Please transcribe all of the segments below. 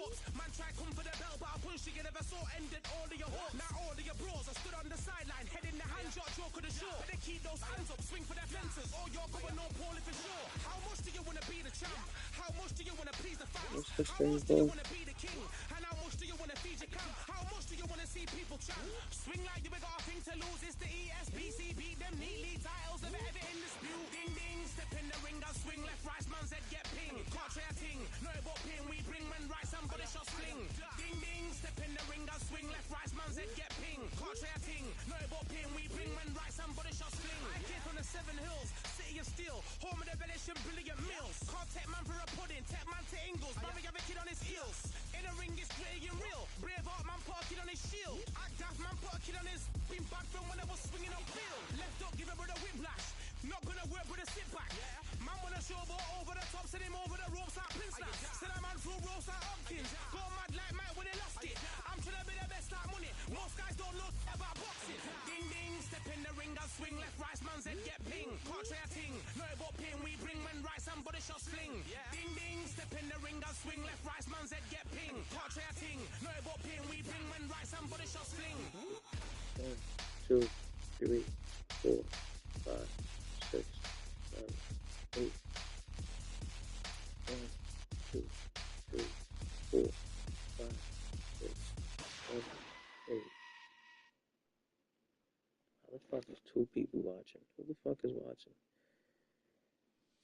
thoughts. Man try come for the bell, but I punched you never saw. Ended all of your hopes. Now all of your bros are stood on the sideline, head in the hand, shot, joke of the show. But they keep those hands up, swing for their fences. Or you're going on poorly for sure. How much do you want to be the champ? How much do you want to please the fans? How much do you want to be the king? And how much do you want to feed your camp? How much do you want to see people champ? Swing like you ain't got a thing to lose. It's the ESBC, beat them neatly. Titles never ever in dispute. Ding ding, step in the ring and swing left, right, man's head get ping. Can't try a ting, no about ping. We bring men right, somebody shot sling. Ding ding, step in the ring and swing left, right, man's head get ping. Can't try a ting, no about ping. We bring men right, somebody shot sling. I came from the 7 Hills, city of steel, home of the Venetian brilliant meals. Can't take man for a pudding, take man to Ingles. Barry have a kid on his heels. In a ring is gritty and real. Braveheart man put a kid on his shield. Act daft man put a kid on his. Been back from when I was swinging up field. Left up, give a brother whiplash. Not gonna work with a sit back. Man wanna show ball over the top, send him over the ropes like Prince Snap. Send a man through ropes like Hopkins. Go mad like Mike when they lost it. I'm trying to be the best like money. Most guys don't know about boxing. Ding ding, step in the ring and swing left, right, man's head get ping. Can't try a ting, no about ping. We bring men right, somebody shot sling. Ding ding, step in the ring and swing left, right, man's head get ping. Can't try a ting, no about ping. We bring men right, somebody shot sling. 1, 2, 3, 4, 5, 6, 7, 8. 1, 2, 3, 4, 5, 6, 7, 8. How the fuck is 2 people watching? Who the fuck is watching?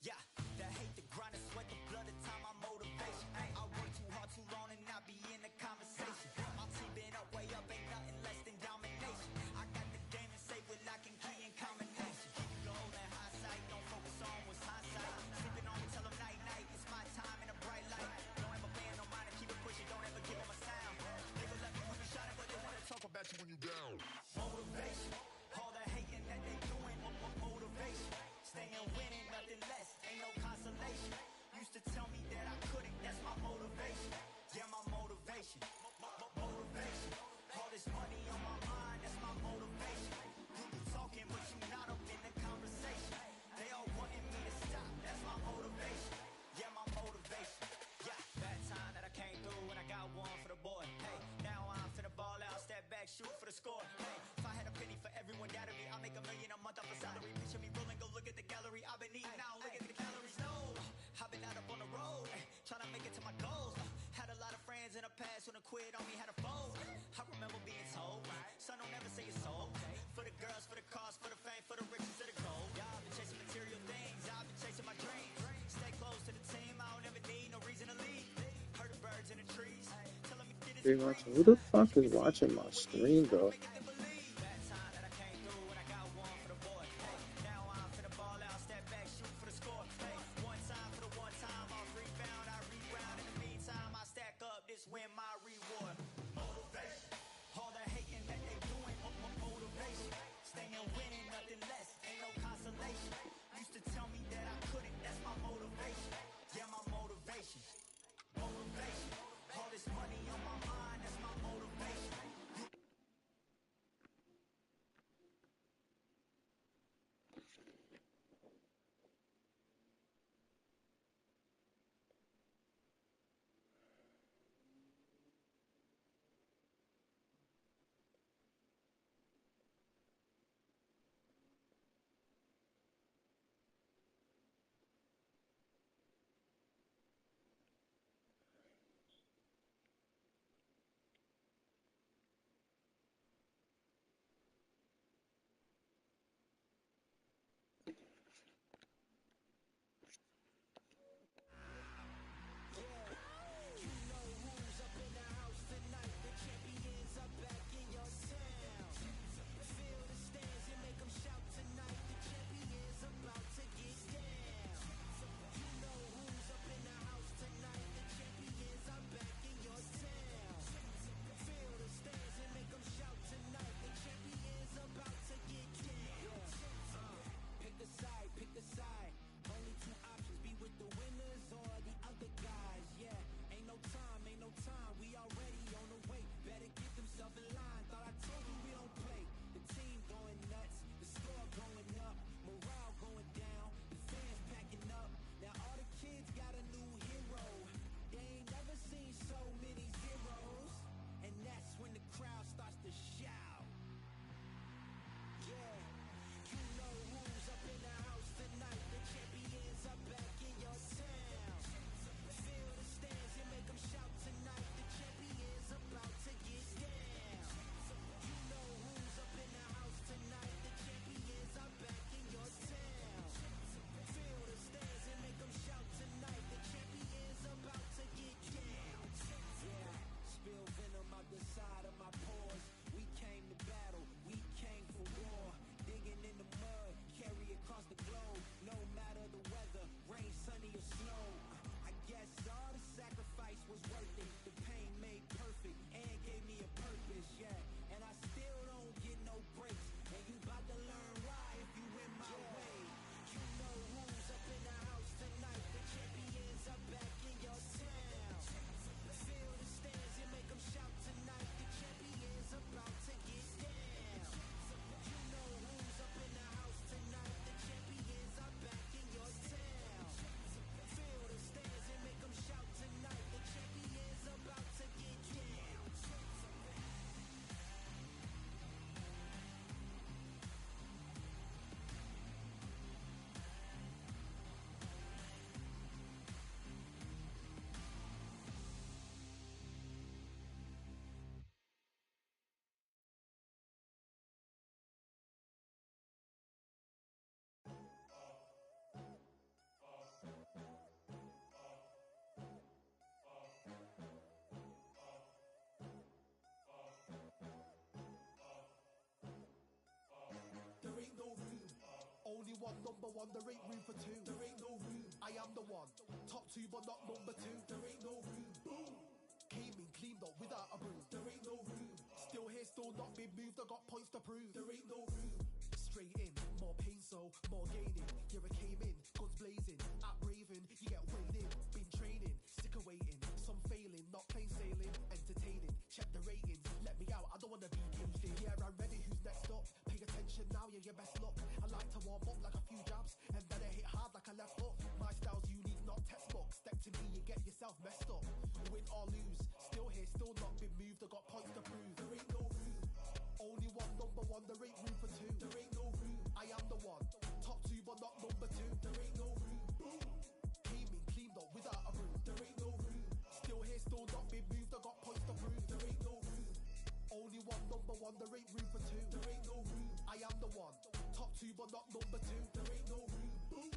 Yeah, that hate the grind, the sweat, the blood, the time, my motivation. I work too hard, too long, and not be in the conversation. My team been up, way up, ain't nothing less than domination. I got the game and say with lock and key and combination. Keep it low and high sight, don't focus on what's hindsight. Sleeping on me, tell them night, night, it's my time in a bright light. Don't ever ban no mind and keep it pushing, don't ever give them a sound. Niggas left you when you shining, but they wanna talk about you when you down. Motivation, all the hating that they doing, motivation. Staying winning, nothing less, ain't no consolation. Used to tell me that I couldn't, that's my motivation. Yeah, my motivation, motivation. All this money on my mind, that's my motivation. You talking, but you not up in the conversation. They all wanting me to stop, that's my motivation. Yeah, my motivation. Yeah, bad time that I came through and I got one for the boy. Hey, now I'm finna ball out, step back, shoot for the score. Hey, if I had a penny for everyone doubting me, I'll make $1 million a month off a salary. Picture me rolling, go look at the gallery. I've been eating now, look at the calories. No, I've been out up on the road, trying to make it to my goals. Had a lot of friends in the past when I quit on me, had a fold. I remember being told, son, don't ever say it's sold. For the girls, for the cars, for the fame, for the riches, for the gold. Yeah, I've been chasing material things, I've been chasing my dreams. Stay close to the team, I don't ever need no reason to leave. Heard the birds in the trees, telling me get it. Who the fuck is watching my stream, bro? Win my reward. Motivation. All the hating that they doing, motivation. Staying winning, nothing less, ain't no consolation. Used to tell me that I couldn't, that's my motivation. Yeah, my motivation. Motivation. All this money on my mind, that's my motivation. Only one, number one, there ain't room for two. There ain't no room. I am the one. Top two, but not number two. There ain't no room. Boom. Came in, cleaned up without a broom. There ain't no room. Still here, still not been moved. I got points to prove. There ain't no room. Straight in, more pain, so more gaining. Yeah, I came in, guns blazing. At Raven, you get weighed in. Been training, sick of waiting. Some failing, not plain sailing. Entertaining, check the ratings. Let me out, I don't wanna be caged in. Yeah, I'm ready, who's next up? Pay attention now, yeah, your best luck. I like to warm up like a few jabs, and then I hit hard like a left hook. My style's unique, not textbook. Step to me, you get yourself messed up. Win or lose, still here, still not been moved. I got points to prove. There ain't no room. Only one, number one, there ain't room for two. There ain't no room. I am the one. Top two, but not number two. There ain't no room. Boom. Came in, cleaned up without a broom. There ain't no room. Still here, still not been moved. I got points to prove. There ain't no room. Only one, number one, there ain't room for two. There ain't no room. I am the one. Top two, but not number two. There ain't no room. Boom.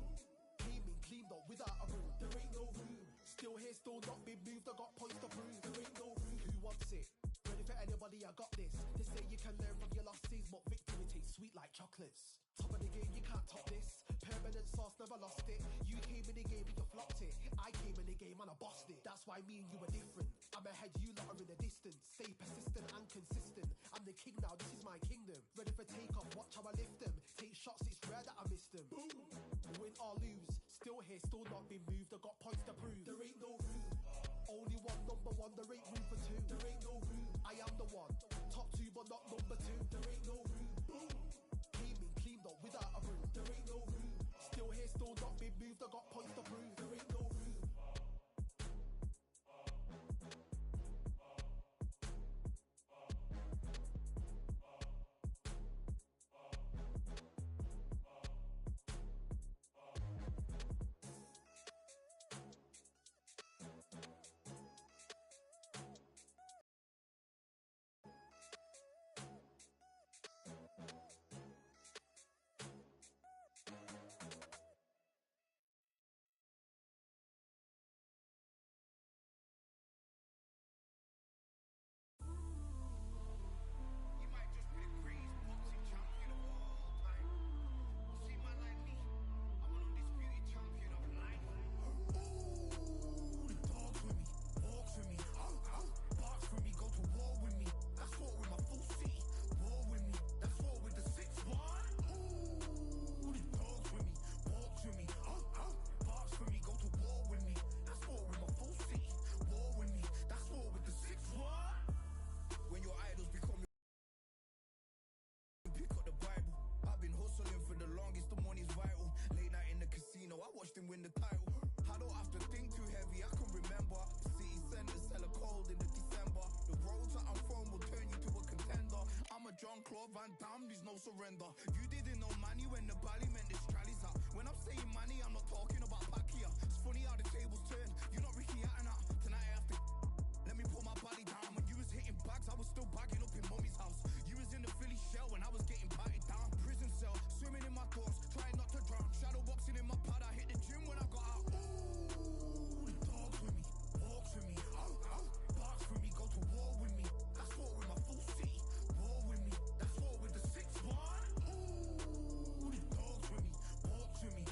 Came in, cleaned up without a broom. There ain't no room. Still here, still not been moved. I got points to prove. There ain't no room. Who wants it? Ready for anybody, I got this. They say you can learn from your losses, but victory tastes sweet like chocolates. Top of the game, you can't top this. Permanent sauce, never lost it. You came in the game and you flopped it. I came in the game and I bossed it. That's why me and you are different. I'm ahead, you lot are in the distance. Stay persistent and consistent. I'm the king now, this is my kingdom. Ready for takeoff, watch how I lift them. Take shots, it's rare that I missed them. Boom. Win or lose, still here, still not been moved. I got points to prove. There ain't no room. Only one, number one, there ain't room for two. There ain't no room. I am the one. Top two, but not number two. There ain't no room. Boom. Came in, cleaned up without a broom. There ain't no room. Still here, still not been moved. I got points to prove. There ain't no room. You might just be the greatest boxing champion of all time. You see, man like me, I'm an undisputed champion of life. Ooh, the dogs with me, walks with me, barks with me, go to war with me. That's war with my full city. War with me, that's war with the 6-1. Ooh, the dogs with me, walks with me, barks with me, go to war with me. That's war with my full city. War with me, that's war with the 6-1. When your idols become your pick up the Bible. I've been hustling for the longest, the money's vital. Late night in the casino, I watched him win the title. I don't have to think too heavy, I can remember. The city centers hella cold in the December. The roads that I'm from will turn you to a contender. I'm a Jean-Claude Van Damme, there's no surrender. You didn't know money when the bally meant this trallies out. When I'm saying money, I'm not talking about Pacquiao. It's funny how the tables turn. You're not Ricky Hatton. Tonight I have to let me put my body down. When you was hitting bags, I was still bagging up in mommy's house. You was in the Philly shell when I was getting patted down. Prison cell, swimming in my thoughts, trying not to drown. Shadow boxing in my pad, I hit the gym when I got out. Ooh, the dogs with me, walks with me, barks with me, go to war with me. That's war with my full city. War with me, that's war with the 6-1. Ooh, the dogs with me, walks with me,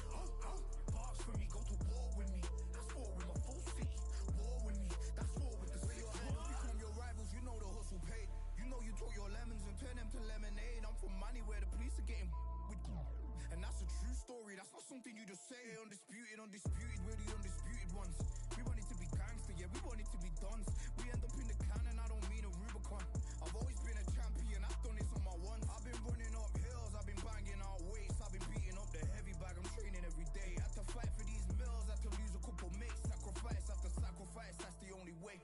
barks with me, go to war with me. That's war with my full city. War with me, that's war with the 6-1. Become your rivals, you know the hustle paid. You know you took your lemons and turn them to lemonade. I'm from money where the police are getting with. And that's a true story, that's not something you just say. Undisputed, undisputed, we're the undisputed ones. We want it to be gangster, yeah, we want it to be dons. We end up in the can and I don't mean a Rubicon. I've always been a champion, I've done this on my ones. I've been running up hills, I've been banging out weights. I've been beating up the heavy bag, I'm training every day. Had to fight for these mills, had to lose a couple mates. Sacrifice after sacrifice, that's the only way.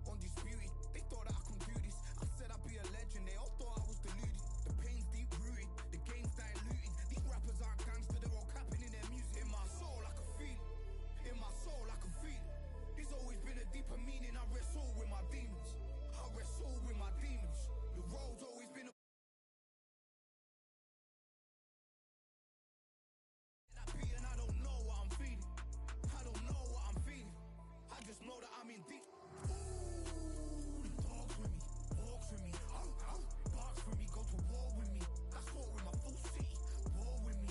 Undisputed, they thought that I could do this. I said I'd be a legend, they all thought I was deluded. The pain's deep rooted, the game's diluted. These rappers aren't gangster, they're all capping in their music. In my soul I can feel it, in my soul I can feel it. There's always been a deeper meaning, I wrestle with my demons. I wrestle with my demons. The road's always been a and I don't know what I'm feeling. I don't know what I'm feeling. I just know that I'm in deep. Ooh, the dogs with me, walks with me, barks with me, go to war with me. That's war with my full city. War with me,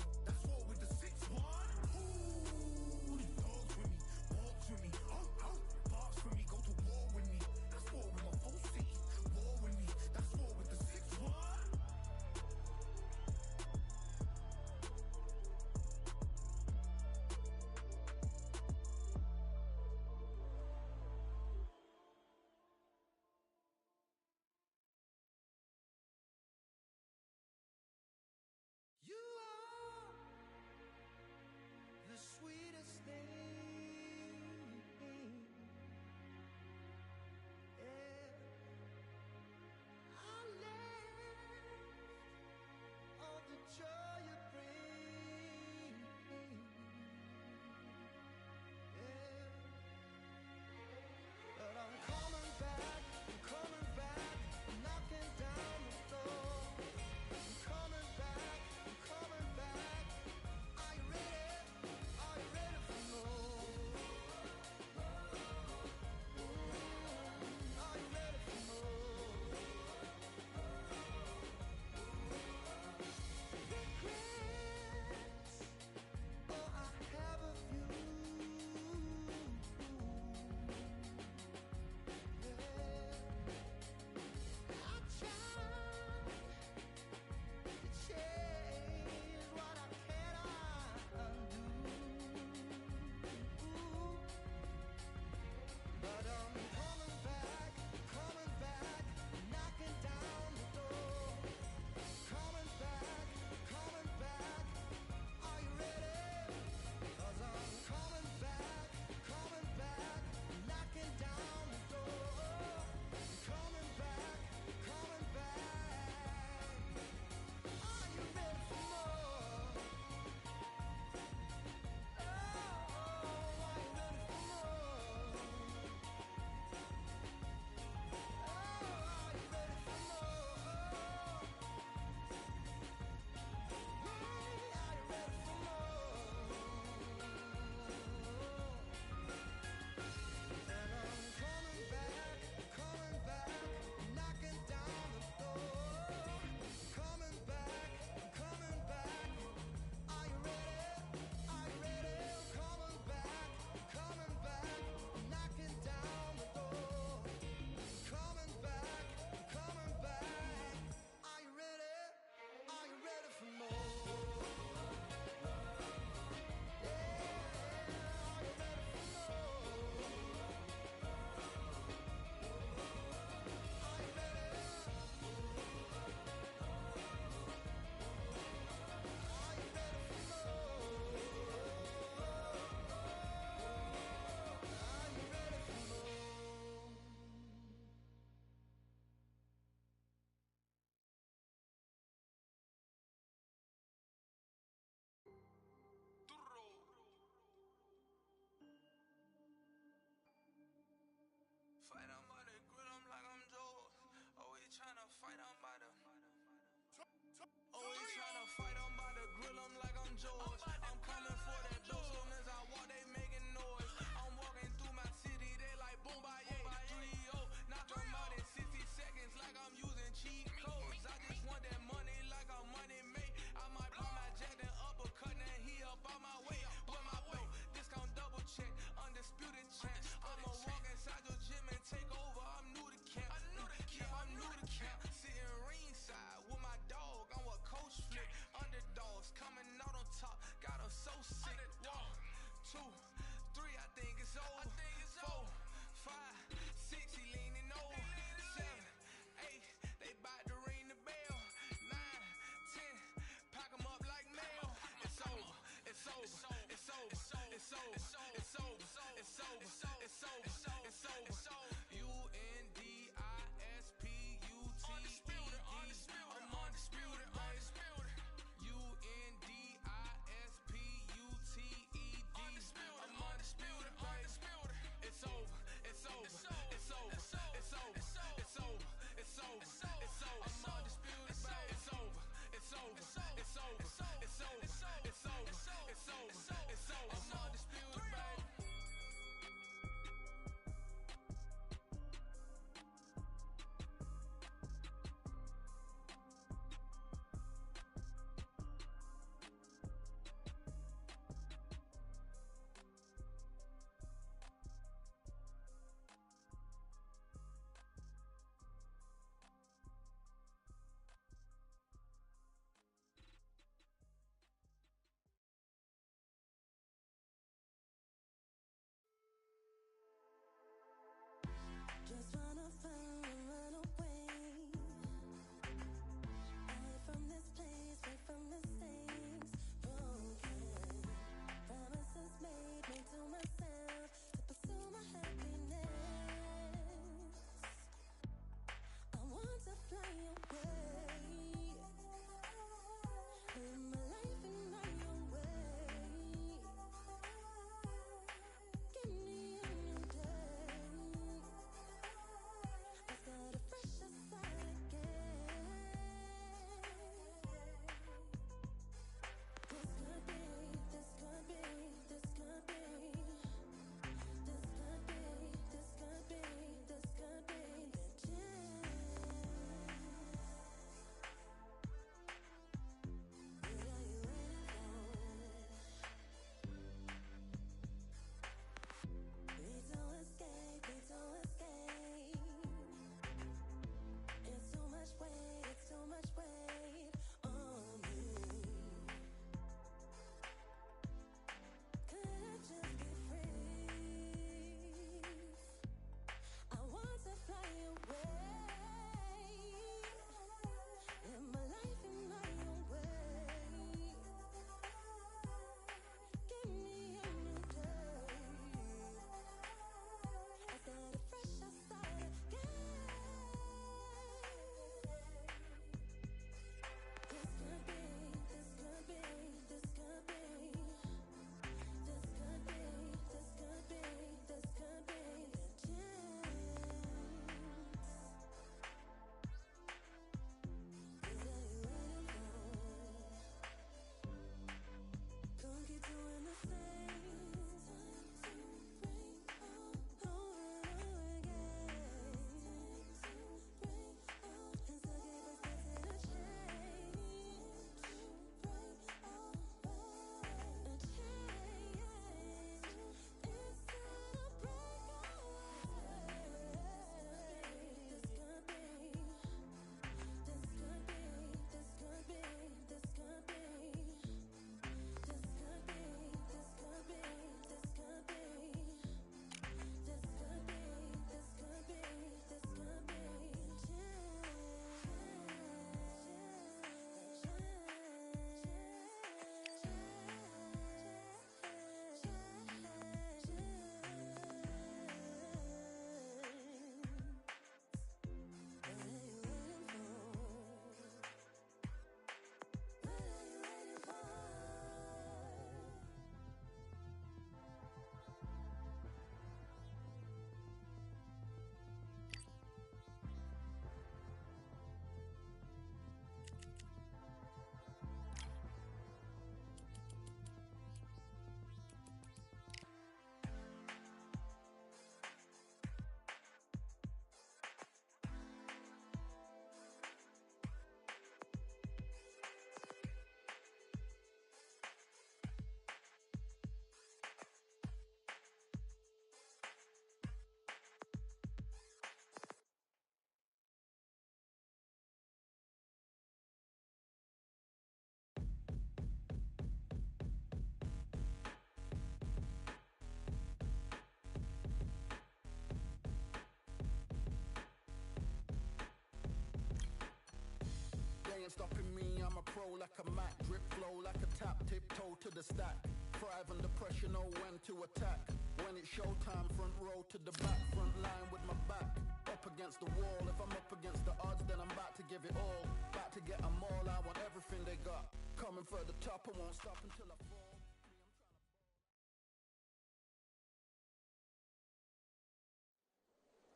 ain't stopping me, I'm a pro like a Mac. Drip flow like a tap, tiptoe to the stack. Thrive under pressure, know when to attack. When it's showtime, front row to the back. Front line with my back up against the wall. If I'm up against the odds, then I'm about to give it all. About to get them all, I want everything they got. Coming for the top, I won't stop until I fall.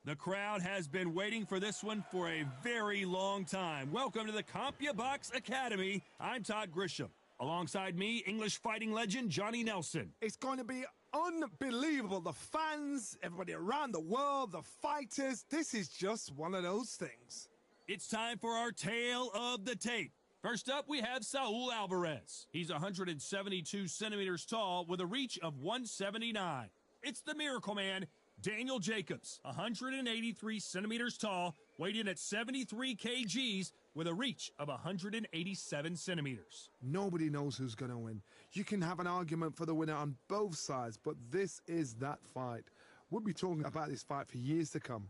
The crowd has been waiting for this one for a very long time. Welcome to the CompuBox Academy. I'm Todd Grisham. Alongside me, English fighting legend Johnny Nelson. It's going to be unbelievable. The fans, everybody around the world, the fighters. This is just one of those things. It's time for our tale of the tape. First up, we have Saul Alvarez. He's 172 centimeters tall with a reach of 179. It's the Miracle Man, Daniel Jacobs, 183 centimeters tall, weighed in at 73 kgs with a reach of 187 centimeters. Nobody knows who's going to win. You can have an argument for the winner on both sides, but this is that fight. We'll be talking about this fight for years to come.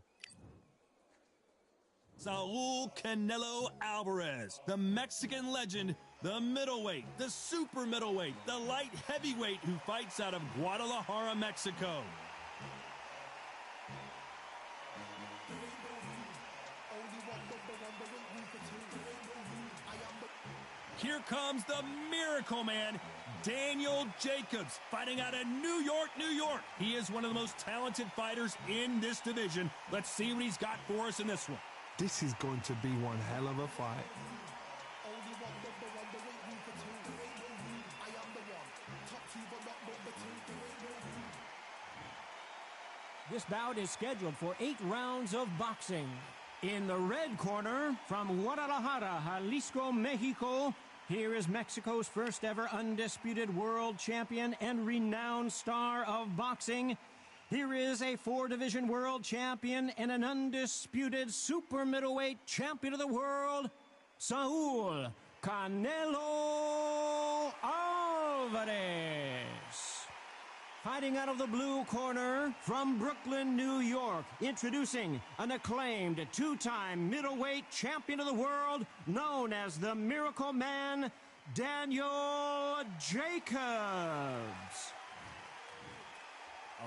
Saul Canelo Alvarez, the Mexican legend, the middleweight, the super middleweight, the light heavyweight who fights out of Guadalajara, Mexico. Here comes the Miracle Man, Daniel Jacobs, fighting out of New York, New York. He is one of the most talented fighters in this division. Let's see what he's got for us in this one. This is going to be one hell of a fight. This bout is scheduled for 8 rounds of boxing. In the red corner, from Guadalajara, Jalisco, Mexico, here is Mexico's first ever undisputed world champion and renowned star of boxing. Here is a 4-division world champion and an undisputed super middleweight champion of the world, Saul Canelo Alvarez. Fighting out of the blue corner, from Brooklyn, New York, introducing an acclaimed 2-time middleweight champion of the world, known as the Miracle Man, Daniel Jacobs.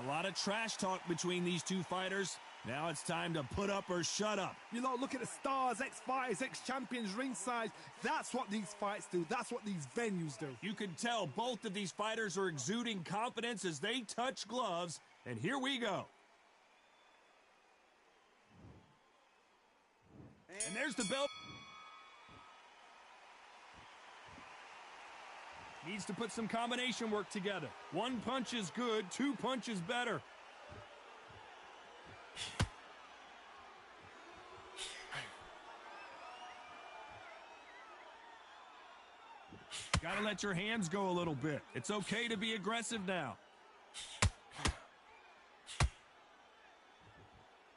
A lot of trash talk between these two fighters. Now it's time to put up or shut up. You know, look at the stars, ex-fighters, ex-champions ringside. That's what these fights do. That's what these venues do. You can tell both of these fighters are exuding confidence as they touch gloves. And here we go. And there's the bell. Needs to put some combination work together. 1 punch is good, 2 punches better. Gotta let your hands go a little bit. It's okay to be aggressive now.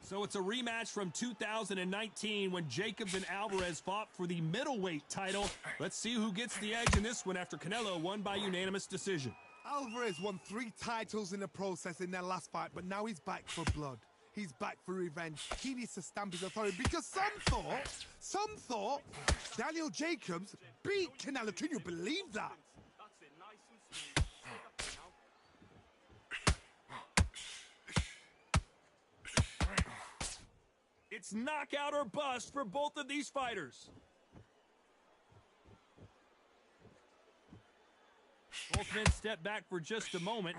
So it's a rematch from 2019 when Jacobs and Alvarez fought for the middleweight title. Let's see who gets the edge in this one after Canelo won by unanimous decision. Alvarez won 3 titles in the process in their last fight, but now he's back for blood. He's back for revenge. He needs to stamp his authority because some thought Daniel Jacobs beat Canelo. Can you believe that? It's knockout or bust for both of these fighters. Both men step back for just a moment.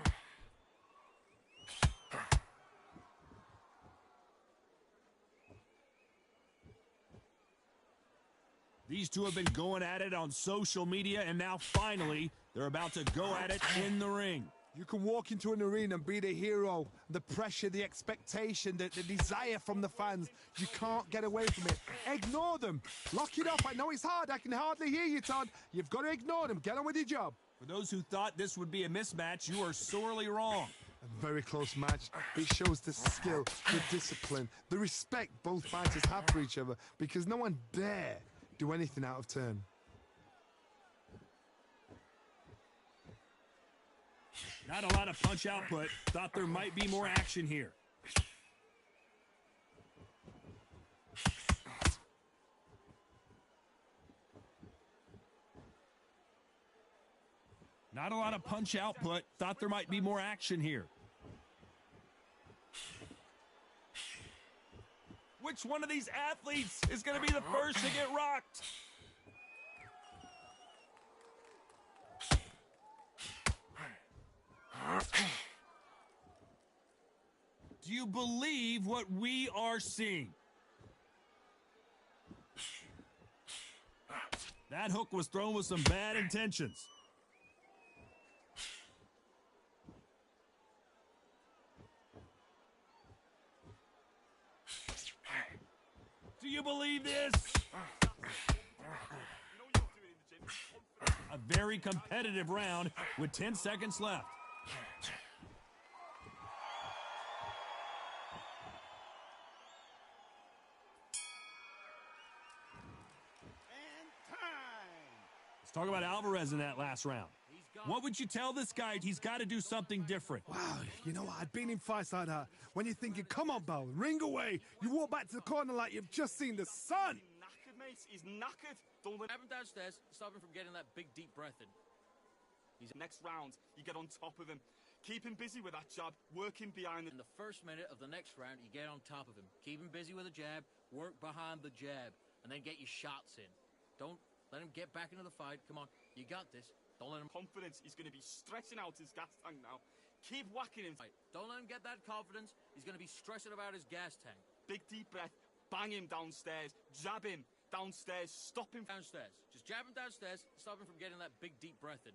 These two have been going at it on social media, and now finally, they're about to go at it in the ring. You can walk into an arena and be the hero. The pressure, the expectation, the desire from the fans. You can't get away from it. Ignore them. Lock it up. I know it's hard. I can hardly hear you, Todd. You've got to ignore them. Get on with your job. For those who thought this would be a mismatch, you are sorely wrong. A very close match. It shows the skill, the discipline, the respect both fighters have for each other, because no one dare do anything out of turn. Not a lot of punch output. Thought there might be more action here. Not a lot of punch output. Thought there might be more action here. Which one of these athletes is going to be the first to get rocked? Do you believe what we are seeing? That hook was thrown with some bad intentions. Do you believe this? A very competitive round with 10 seconds left. Let's talk about Alvarez in that last round. He's What would you tell this guy? He's got to do something different. Wow, you know what? I'd been in fights like that. When you're thinking, come on, Bell, ring away. You walk back to the corner like you've just seen the sun. He's knackered, mate. He's knackered. Don't let him downstairs. Stop him from getting that big, deep breath in. He's next round. You get on top of him. Keep him busy with that jab. Work him behind In the first minute of the next round, you get on top of him. Keep him busy with a jab. Work behind the jab. And then get your shots in. Don't let him get back into the fight. Come on. You got this. Don't let him... confidence. He's going to be stretching out his gas tank now. Keep whacking him. Don't let him get that confidence. He's going to be stressing about his gas tank. Big deep breath. Bang him downstairs. Jab him downstairs. Stop him downstairs. Just jab him downstairs. Stop him from getting that big deep breath in.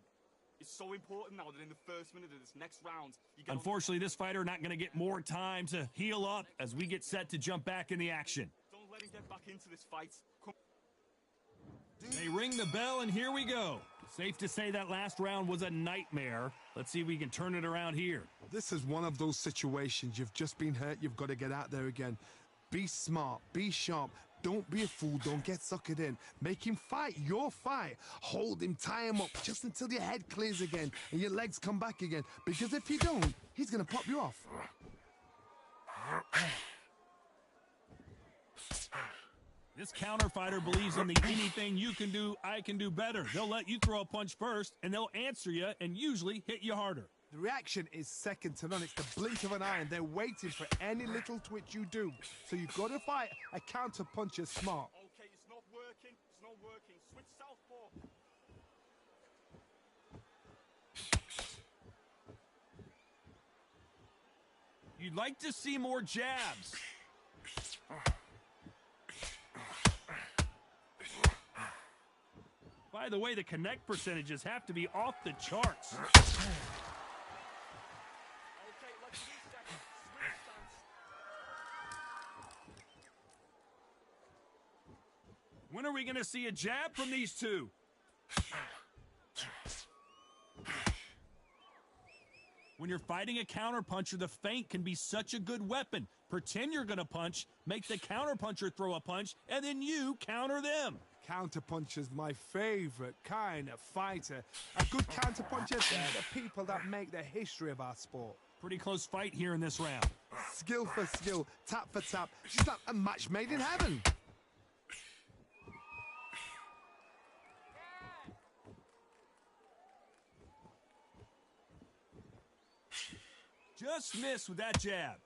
It's so important now that in the first minute of this next round, you get... Unfortunately, this fighter not going to get more time to heal up as we get set to jump back in the action. Don't let him get back into this fight. Come. They ring the bell, and here we go. Safe to say that last round was a nightmare. Let's see if we can turn it around here. This is one of those situations. You've just been hurt. You've got to get out there again. Be smart. Be sharp. Don't be a fool. Don't get suckered in. Make him fight your fight. Hold him, tie him up just until your head clears again and your legs come back again. Because if you don't, he's going to pop you off. This counter fighter believes in the anything you can do, I can do better. They'll let you throw a punch first, and they'll answer you and usually hit you harder. The reaction is second to none. It's the blink of an eye, and they're waiting for any little twitch you do. So you've got to fight a counter puncher smart. Okay, it's not working. It's not working. Switch southpaw. You'd like to see more jabs. By the way, the connect percentages have to be off the charts. Okay, let's reset. Switch stance. When are we going to see a jab from these two? When you're fighting a counterpuncher, the feint can be such a good weapon. Pretend you're going to punch, make the counterpuncher throw a punch, and then you counter them. Counterpuncher's my favorite kind of fighter. A good counterpuncher, they're the people that make the history of our sport. Pretty close fight here in this round. Skill for skill, tap for tap. She's like a match made in heaven. Just missed with that jab.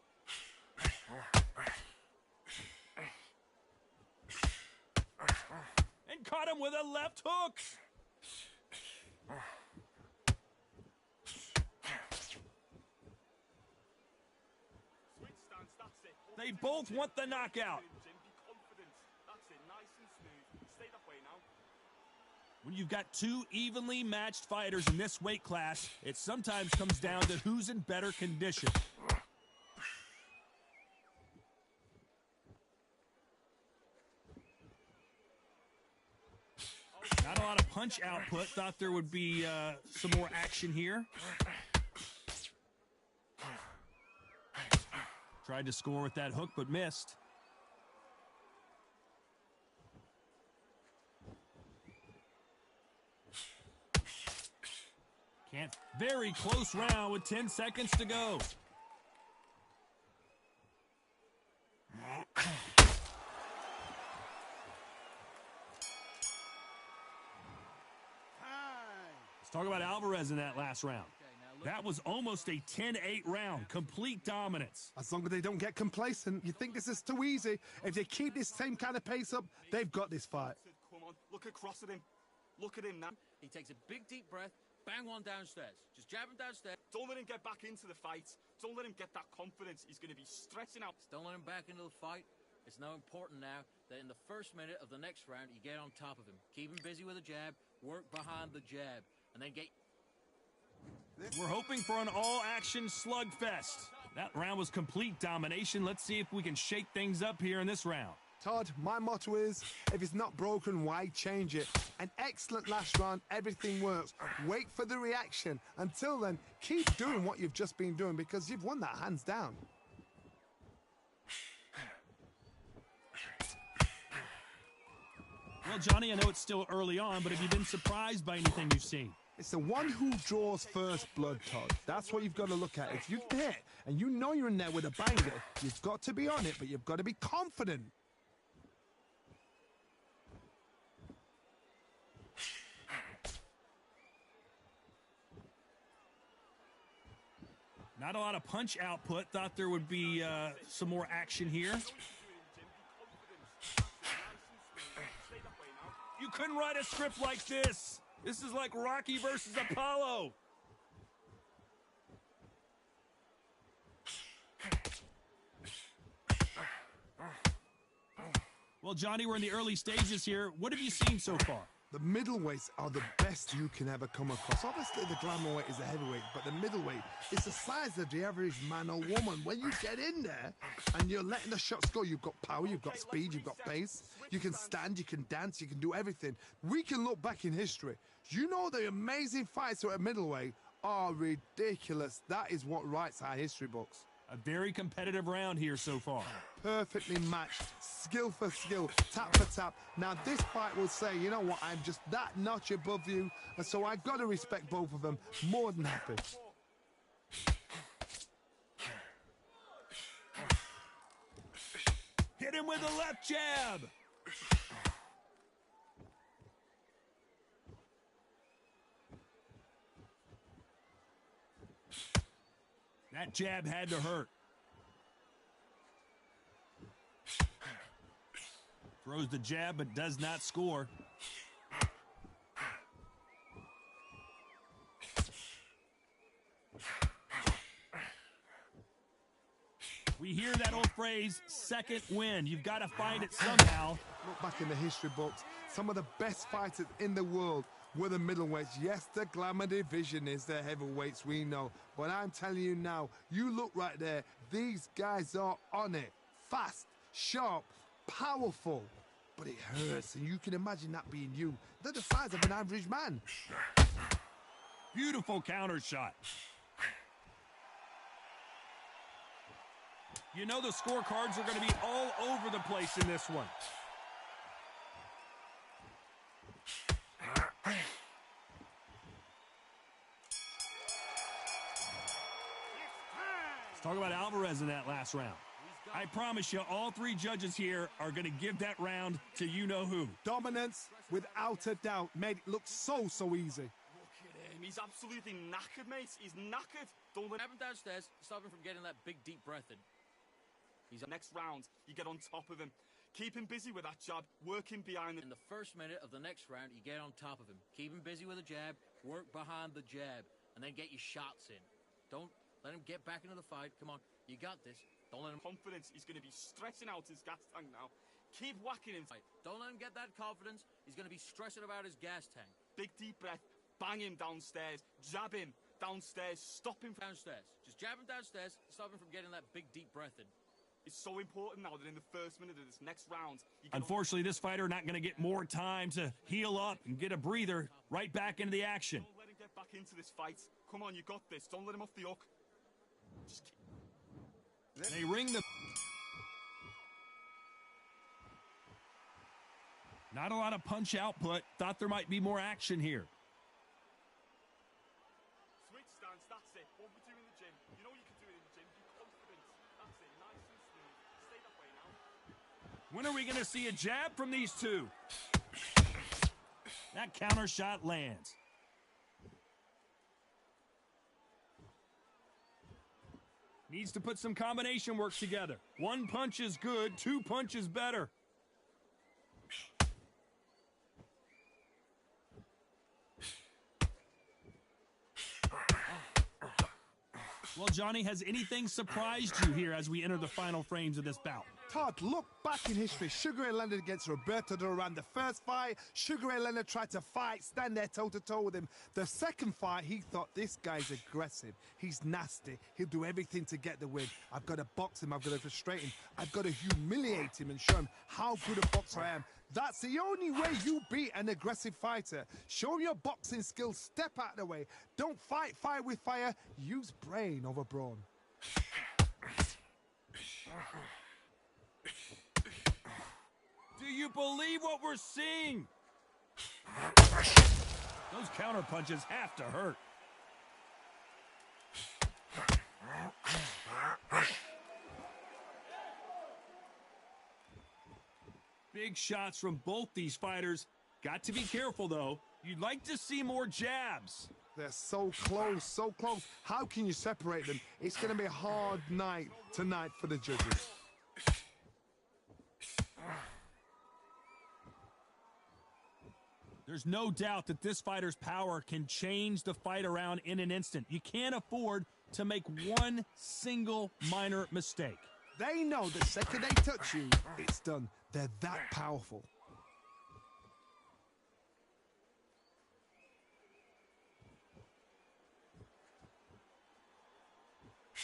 And caught him with a left hook. Switch stance. That's it. They both want the knockout. Be confident. That's it. Nice and smooth. Stay that way now. When you've got two evenly matched fighters in this weight class, it sometimes comes down to who's in better condition. Not a lot of punch output. Thought there would be some more action here. Tried to score with that hook, but missed. Can't. Very close round with 10 seconds to go. Let's talk about Alvarez in that last round. That was almost a 10-8 round. Complete dominance. As long as they don't get complacent, you think this is too easy. If they keep this same kind of pace up, they've got this fight. Come on. Look across at him. Look at him now. He takes a big, deep breath. Bang one downstairs. Just jab him downstairs. Don't let him get back into the fight. Don't let him get that confidence. He's going to be stretching out. Don't let him back into the fight. It's now important now that in the first minute of the next round, you get on top of him. Keep him busy with a jab. Work behind the jab. And then get... We're hoping for an all-action slugfest. That round was complete domination. Let's see if we can shake things up here in this round. Todd, my motto is, if it's not broken, why change it? An excellent last round, everything works. Wait for the reaction. Until then, keep doing what you've just been doing because you've won that hands down. Well, Johnny, I know it's still early on, but have you been surprised by anything you've seen? It's the one who draws first blood, Todd. That's what you've got to look at. If you hit and you know you're in there with a banger, you've got to be on it, but you've got to be confident. Not a lot of punch output. Thought there would be some more action here. You couldn't write a script like this. This is like Rocky versus Apollo. Well, Johnny, we're in the early stages here. What have you seen so far? The middleweights are the best you can ever come across. Obviously, the glamour weight is a heavyweight, but the middleweight is the size of the average man or woman. When you get in there and you're letting the shots go, you've got power, you've got speed, you've got pace. You can stand, you can dance, you can do everything. We can look back in history. You know the amazing fights at middleweight are ridiculous. That is what writes our history books. A very competitive round here so far. Perfectly matched, skill for skill, tap for tap. Now this fight will say, you know what, I'm just that notch above you, and so I've got to respect both of them. More than happy. Hit him with a left jab. That jab had to hurt. Throws the jab but does not score. We hear that old phrase, second win. You've got to find it somehow. Look back in the history books. Some of the best fighters in the world were the middleweights. Yes, the glamour division is the heavyweights, we know. But I'm telling you now, you look right there, these guys are on it. Fast, sharp, powerful. But it hurts, and you can imagine that being you. They're the size of an average man. Beautiful counter shot. You know the scorecards are going to be all over the place in this one. Let's talk about Alvarez in that last round. I promise you, all three judges here are going to give that round to you-know-who. Dominance, without a doubt, made it look so easy. Look at him. He's absolutely knackered, mate. He's knackered. Don't let him downstairs. Stop him from getting that big, deep breath in. He's next round. You get on top of him. Keep him busy with that jab. Work him behind In the first minute of the next round, you get on top of him. Keep him busy with a jab. Work behind the jab. And then get your shots in. Don't let him get back into the fight. Come on. You got this. Don't let him... Confidence. He's going to be stretching out his gas tank now. Keep whacking him. Don't let him get that confidence. He's going to be stressing about his gas tank. Big deep breath. Bang him downstairs. Jab him downstairs. Stop him from downstairs. Just jab him downstairs. Stop him from getting that big deep breath in. It's so important now that in the first minute of this next round... Unfortunately, this fighter not going to get more time to heal up and get a breather right back into the action. Don't let him get back into this fight. Come on, you got this. Don't let him off the hook. Just keep... They ring the... Not a lot of punch output. Thought there might be more action here. Switch stance, that's it. What we do in the gym. You know you can do it in the gym. Be confident. That's it. Nice and smooth. Stay that way now. When are we going to see a jab from these two? That counter shot lands. Needs to put some combination work together. One punch is good, two punches better. Well, Johnny, has anything surprised you here as we enter the final frames of this bout? Todd, look back in history. Sugar Ray Leonard against Roberto Duran. The first fight, Sugar Ray Leonard tried to fight, stand there toe-to-toe with him. The second fight, he thought, this guy's aggressive. He's nasty. He'll do everything to get the win. I've got to box him. I've got to frustrate him. I've got to humiliate him and show him how good a boxer I am. That's the only way you beat an aggressive fighter. Show him your boxing skills. Step out of the way. Don't fight fire with fire. Use brain over brawn. Do you believe what we're seeing? Those counter punches have to hurt. Big shots from both these fighters. Got to be careful, though. You'd like to see more jabs. They're so close, so close. How can you separate them? It's going to be a hard night tonight for the judges. There's no doubt that this fighter's power can change the fight around in an instant. You can't afford to make one single minor mistake. They know the second they touch you, it's done. They're that powerful.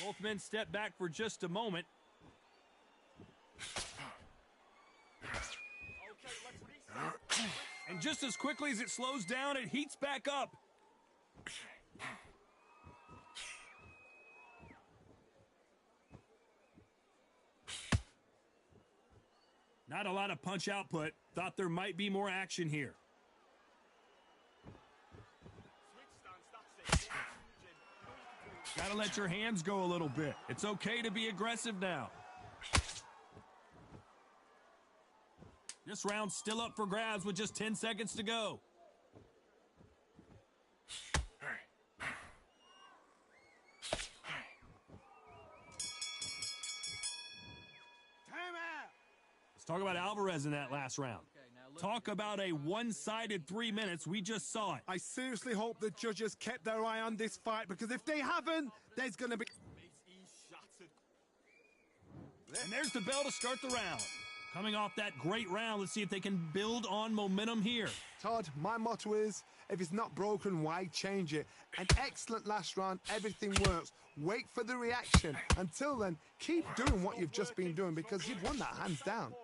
Both men step back for just a moment. And just as quickly as it slows down, it heats back up. Not a lot of punch output. Thought there might be more action here. Gotta let your hands go a little bit. It's okay to be aggressive now. This round's still up for grabs with just 10 seconds to go. Let's talk about Alvarez in that last round. Talk about a one-sided 3 minutes. We just saw it. I seriously hope the judges kept their eye on this fight, because if they haven't, there's going to be... And there's the bell to start the round. Coming off that great round, let's see if they can build on momentum here. Todd, my motto is, if it's not broken, why change it? An excellent last round, everything works. Wait for the reaction. Until then, keep doing what you've just been doing, because you've won that hands down.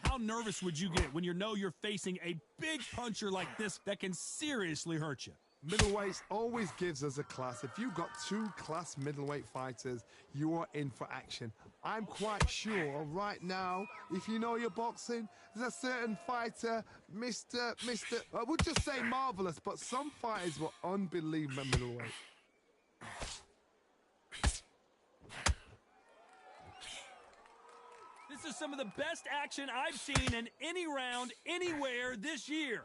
How nervous would you get when you know you're facing a big puncher like this that can seriously hurt you? Middleweight always gives us a class. If you've got two class middleweight fighters, you are in for action. I'm quite sure right now, if you know your boxing, there's a certain fighter, I would just say marvelous, but some fighters were unbelievable at middleweight. This is some of the best action I've seen in any round, anywhere this year.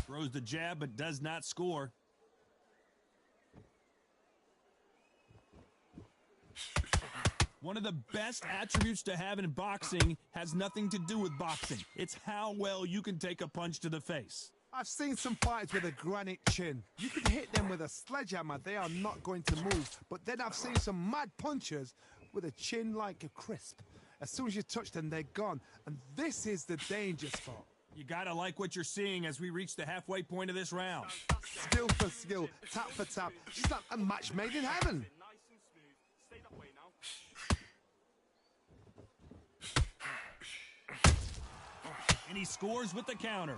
Throws the jab, but does not score. One of the best attributes to have in boxing has nothing to do with boxing. It's how well you can take a punch to the face. I've seen some fighters with a granite chin. You can hit them with a sledgehammer, they are not going to move. But then I've seen some mad punchers with a chin like a crisp. As soon as you touch them, they're gone. And this is the danger spot. You gotta like what you're seeing as we reach the halfway point of this round. Skill for skill, tap for tap. It's like a match made in heaven. And he scores with the counter.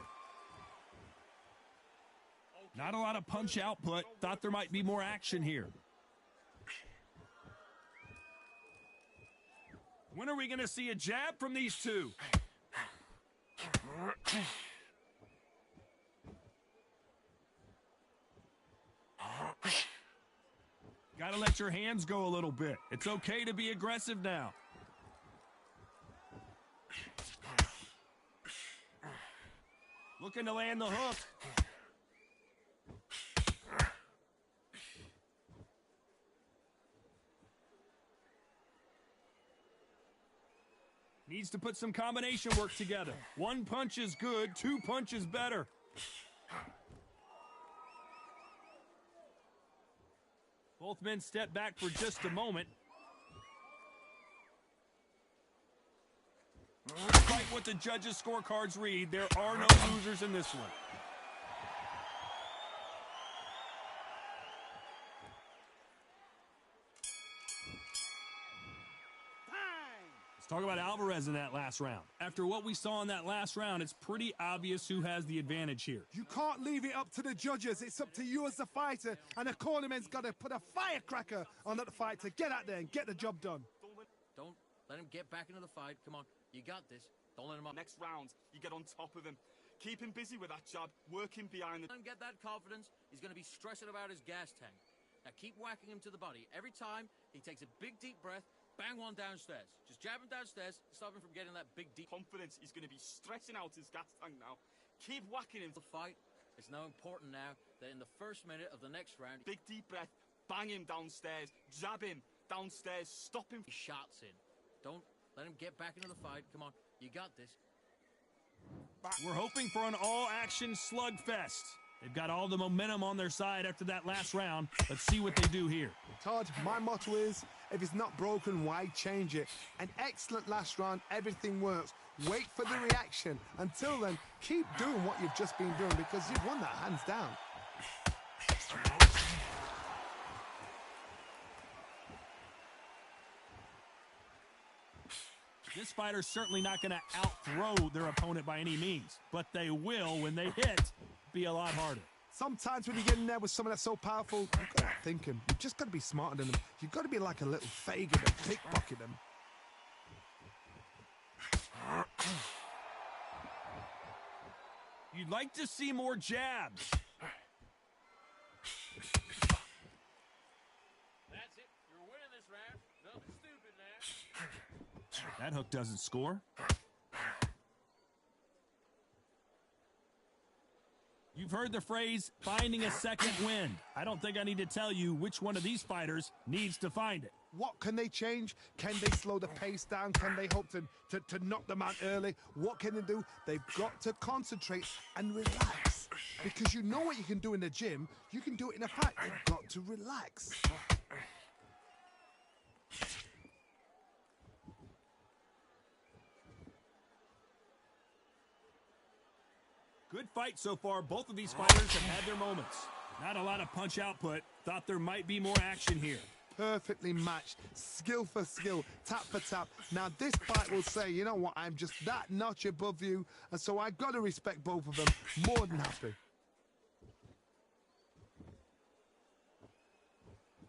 Not a lot of punch output. Thought there might be more action here. When are we going to see a jab from these two? Gotta let your hands go a little bit. It's okay to be aggressive now. Looking to land the hook. Needs to put some combination work together. One punch is good, two punches better. Both men step back for just a moment. Despite what the judges' scorecards read, there are no losers in this one. Talk about Alvarez in that last round. After what we saw in that last round, it's pretty obvious who has the advantage here. You can't leave it up to the judges. It's up to you as the fighter, and the cornerman's got to put a firecracker on that fight to get out there and get the job done. Don't let him get back into the fight. Come on, you got this. Don't let him up. Next round, you get on top of him. Keep him busy with that jab, working behind the... Let him get that confidence. He's going to be stressing about his gas tank. Now keep whacking him to the body. Every time he takes a big deep breath, bang one downstairs. Just jab him downstairs, stop him from getting that big deep confidence. He's going to be stretching out his gas tank now. Keep whacking him. The fight is now important now that in the first minute of the next round, big deep breath, bang him downstairs, jab him downstairs, stop him. Shots in. Don't let him get back into the fight. Come on, you got this. We're hoping for an all-action slugfest. They've got all the momentum on their side after that last round. Let's see what they do here. Todd, my motto is, if it's not broken, why change it? An excellent last round, everything works. Wait for the reaction. Until then, keep doing what you've just been doing because you've won that hands down. This fighter's certainly not going to out-throw their opponent by any means, but they will, when they hit, be a lot harder. Sometimes when you get in there with someone that's so powerful, you've got to think him. You've just got to be smarter than them. You've got to be like a little Fagin and pickpocket them. You'd like to see more jabs. That's it. You're winning this round. Nothing stupid now. That hook doesn't score. You've heard the phrase, finding a second wind. I don't think I need to tell you which one of these fighters needs to find it. What can they change? Can they slow the pace down? Can they hope to knock them out early? What can they do? They've got to concentrate and relax. Because you know what you can do in the gym, you can do it in a fight. They've got to relax. Good fight so far. Both of these fighters have had their moments. Not a lot of punch output. Thought there might be more action here. Perfectly matched. Skill for skill. Tap for tap. Now this fight will say, you know what, I'm just that notch above you. And so I got to respect both of them. More than happy.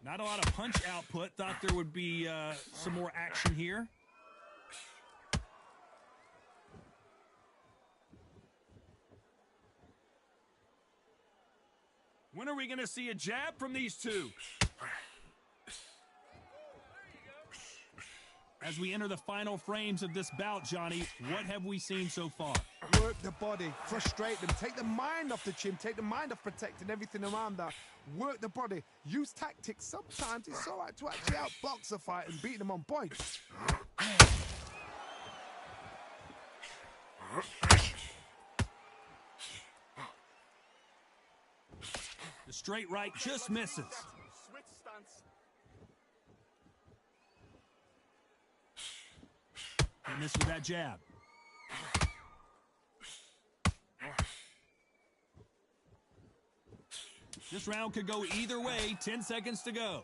Not a lot of punch output. Thought there would be some more action here. When are we going to see a jab from these two? As we enter the final frames of this bout, Johnny, what have we seen so far? Work the body, frustrate them, take the mind off the chin, take the mind off protecting everything around that. Work the body, use tactics. Sometimes it's all right to actually outbox a fight and beat them on point. The straight right just misses. Switch stance. He missed with that jab. This round could go either way. 10 seconds to go.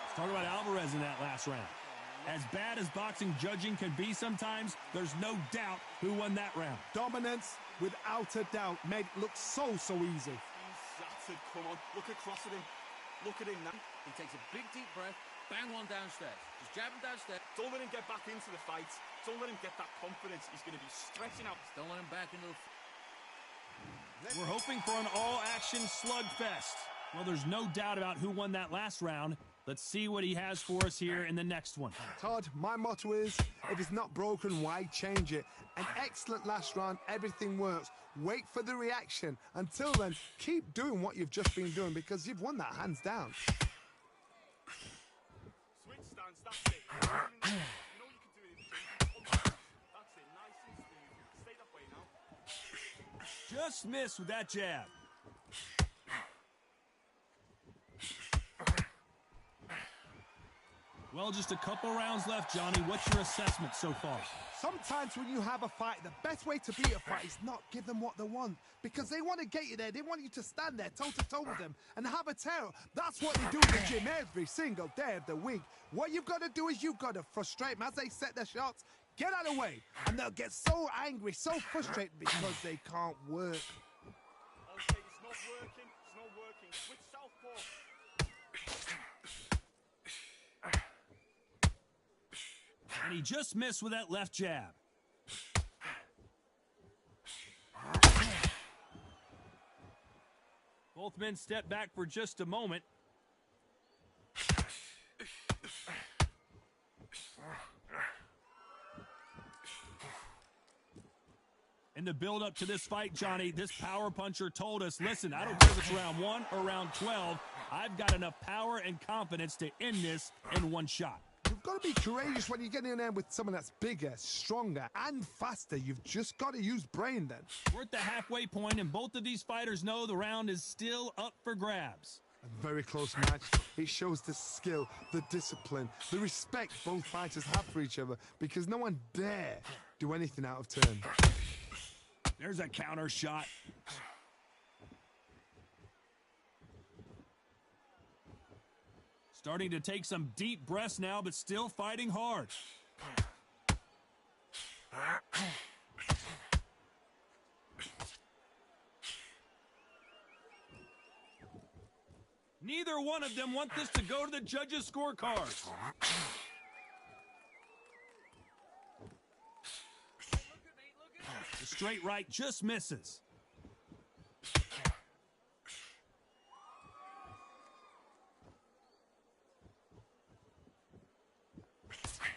Let's talk about Alvarez in that last round. As bad as boxing judging can be sometimes, there's no doubt who won that round. Dominance, without a doubt, made it look so easy. That's it, come on. Look across at him. Look at him now. He takes a big deep breath, bang one downstairs. Just jab him downstairs. Don't let him get back into the fight. Don't let him get that confidence. He's going to be stretching out. Don't let him back into the... We're hoping for an all-action slugfest. Well, there's no doubt about who won that last round. Let's see what he has for us here in the next one. Todd, my motto is, if it's not broken, why change it? An excellent last round, everything works. Wait for the reaction. Until then, keep doing what you've just been doing because you've won that hands down. Switch stance, that's it. You know you can do it in the gym. That's it, nice and smooth. Stay that way now. Just missed with that jab. Well, just a couple rounds left, Johnny. What's your assessment so far? Sometimes when you have a fight, the best way to beat a fight is not give them what they want. Because they want to get you there. They want you to stand there toe-to-toe with them and have a tear. That's what they do in the gym every single day of the week. What you've got to do is you've got to frustrate them as they set their shots. Get out of the way. And they'll get so angry, so frustrated because they can't work. Okay, it's not working. It's not working. Switch southpaw. And he just missed with that left jab. Both men step back for just a moment. In the build-up to this fight, Johnny, this power puncher told us, listen, I don't care if it's round 1 or round 12. I've got enough power and confidence to end this in one shot. You've got to be courageous when you get in there with someone that's bigger, stronger, and faster. You've just got to use brain then. We're at the halfway point, and both of these fighters know the round is still up for grabs. A very close match. It shows the skill, the discipline, the respect both fighters have for each other because no one dare do anything out of turn. There's a counter shot. Starting to take some deep breaths now, but still fighting hard. Neither one of them want this to go to the judges' scorecards. The straight right just misses.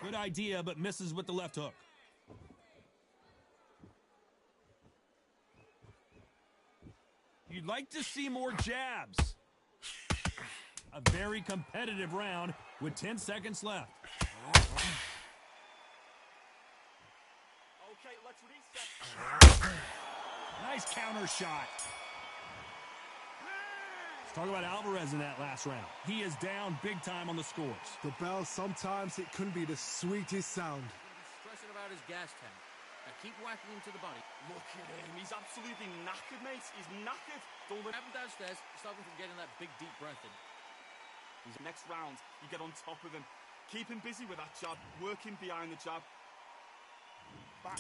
Good idea, but misses with the left hook. You'd like to see more jabs. A very competitive round with 10 seconds left. Okay, let's reset. Nice counter shot. Let's talk about Alvarez in that last round. He is down big time on the scores. The bell, sometimes it can be the sweetest sound. He's stressing about his gas tank. Now keep whacking him to the body. Look at him. He's absolutely knackered, mate. He's knackered. Don't let him downstairs. Stop him from getting that big, deep breath in. These next rounds, you get on top of him. Keep him busy with that jab. Work him behind the jab.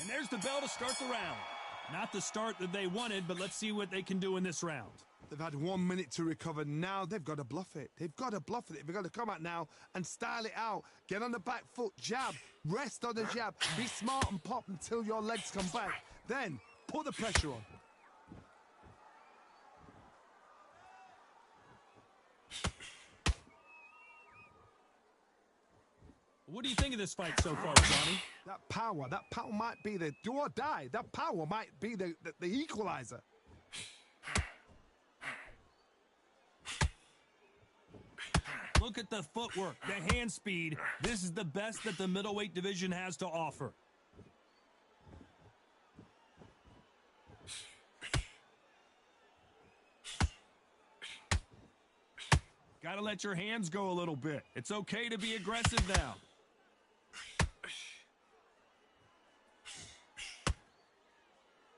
And there's the bell to start the round. Not the start that they wanted, but let's see what they can do in this round. They've had 1 minute to recover. Now they've got to bluff it. They've got to bluff it. They've got to come out now and style it out. Get on the back foot, jab, rest on the jab. Be smart and pop until your legs come back. Then put the pressure on. What do you think of this fight so far, Johnny? That power might be the do or die. That power might be the equalizer. Look at the footwork, the hand speed. This is the best that the middleweight division has to offer. Gotta let your hands go a little bit. It's okay to be aggressive now.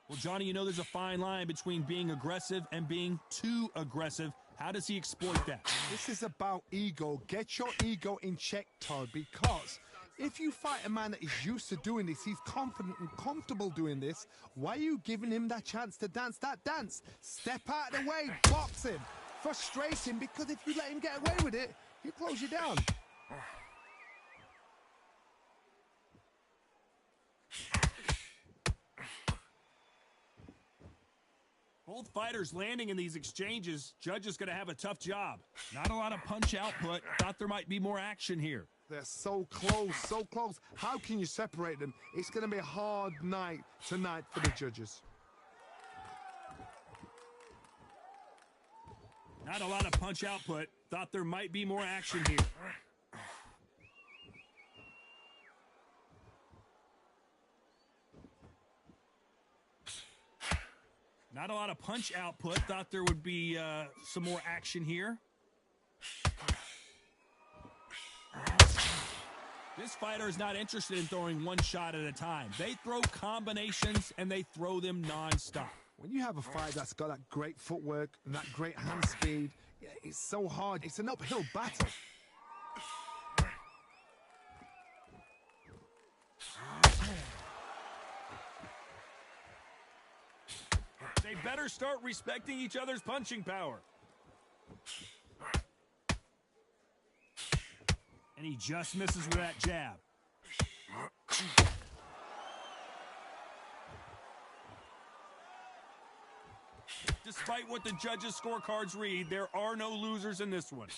Well, Johnny, you know there's a fine line between being aggressive and being too aggressive. How does he exploit that? This is about ego. Get your ego in check, Todd, because if you fight a man that is used to doing this, he's confident and comfortable doing this, why are you giving him that chance to dance that dance? Step out of the way, box him, frustrate him, because if you let him get away with it, he'll close you down. Both fighters landing in these exchanges. Judge is going to have a tough job. Not a lot of punch output. Thought there might be more action here. They're so close, so close. How can you separate them? It's going to be a hard night tonight for the judges. Not a lot of punch output. Thought there might be more action here. Not a lot of punch output. Thought there would be some more action here. This fighter is not interested in throwing one shot at a time. They throw combinations, and they throw them non-stop. When you have a fight that's got that great footwork and that great hand speed, yeah, it's so hard. It's an uphill battle. They better start respecting each other's punching power. And he just misses with that jab. Despite what the judges' scorecards read, there are no losers in this one.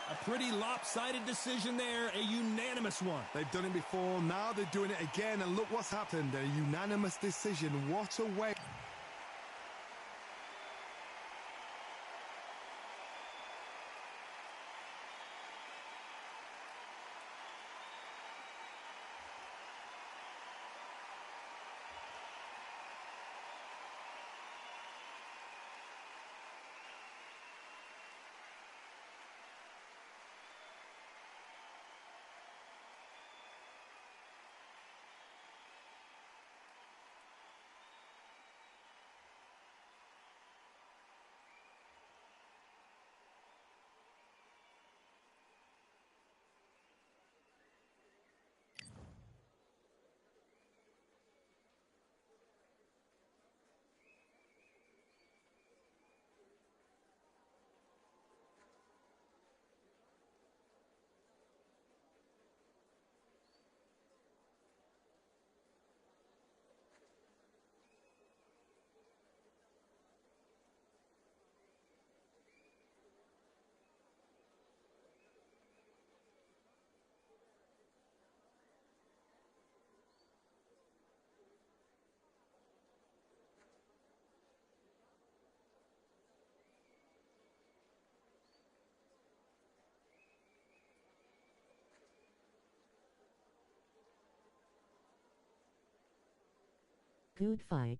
A pretty lopsided decision there, a unanimous one. They've done it before, now they're doing it again, and look what's happened. A unanimous decision. What a way. Good fight.